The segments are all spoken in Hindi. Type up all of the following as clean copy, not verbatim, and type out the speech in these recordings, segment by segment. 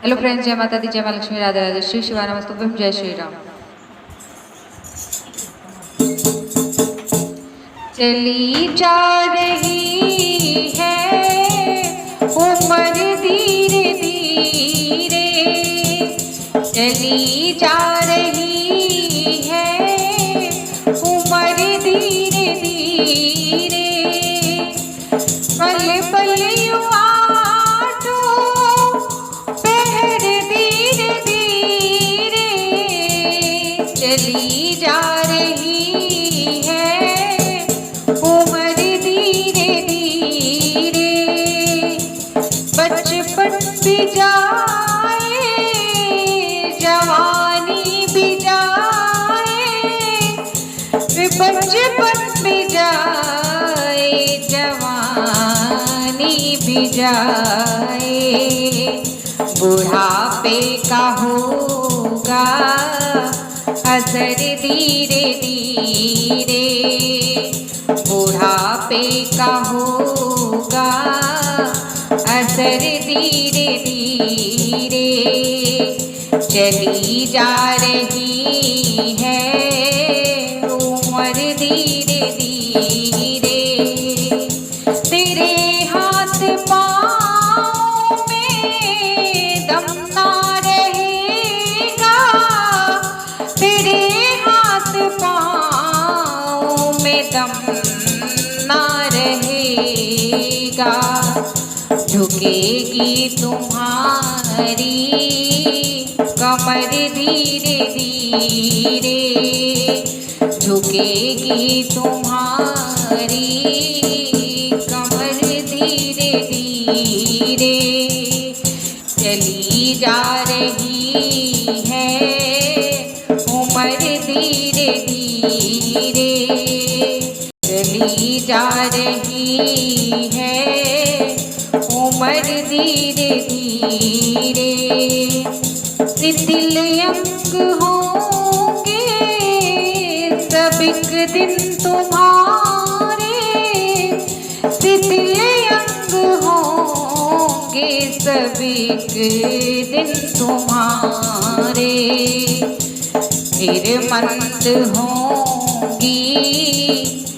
हेलो फ्रेंड्स, जय माता दी, जय मां लक्ष्मी, राधे राधे, श्री शिवा नमस्तुभ्यम, जय श्री राम। चली जा रही है उम्र धीरे धीरे, चली जा रही है उम्र धीरे धीरे, पल पल युवा चली जा रही है उम्र धीरे धीरे, बचपन भी जाए जवानी भी जाए, बचपन भी जाए जवानी भी जाए, बुढ़ापे का होगा असर धीरे धीरे, बुढ़ापे का होगा असर धीरे धीरे, चली जा रही है उम्र धीरे धीरे, तेरे हाथ पाँव में दम ना रहेगा, तेरे हाथ पाँव में दम ना रहेगा, झुकेगी तुम्हारी कमर धीरे धीरे, झुकेगी तुम्हारी कमर धीरे धीरे, चली जा रही है उम्र धीरे धीरे, चली जा रही है उम्र धीरे धीरे, शिथिल अंग होंगे सब एक दिन तुम्हारे, शिथिल अंग होंगे सब एक दिन तुम्हारे, फिर मंद होंगी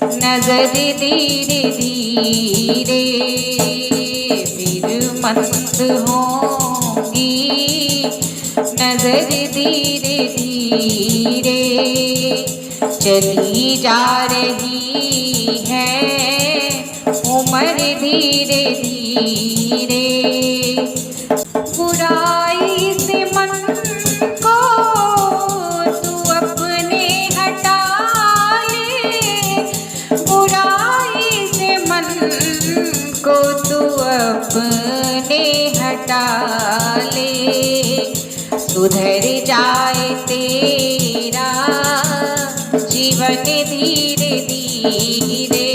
नजर धीरे धीरे, फिर मंद होंगी नजर धीरे धीरे, चली जा रही है उम्र धीरे धीरे, बुराई से मन को तू अपने हटा ले, बुराई से मन को तू अपने हटा ले, सुधर जाए तेरा जीवन धीरे धीरे,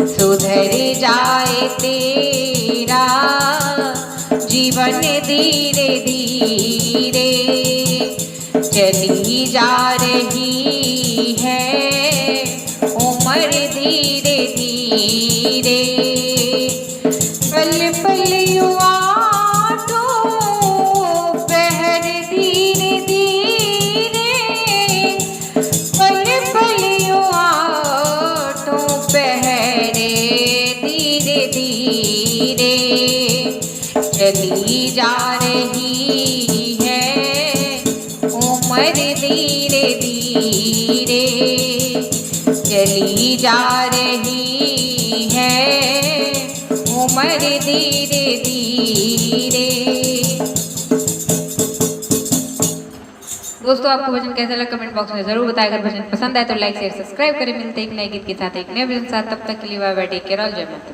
सुधर जाए तेरा जीवन धीरे धीरे, चली जा रही है उम्र धीरे धीरे, पल पल युवा पहर धीरे धीरे, पल पल युवा पहर धीरे धीरे, चली जा रही है उम्र धीरे धीरे, चली जा रही है उम्र धीरे धीरे। दोस्तों, आपको भजन कैसा लगा कमेंट बॉक्स में जरूर बताएं। अगर भजन पसंद आए तो लाइक शेयर सब्सक्राइब करें। मिलते हैं एक नए गीत के साथ, एक नए भजन साथ। तब तक के लिए bye bye, take care, all जय माता।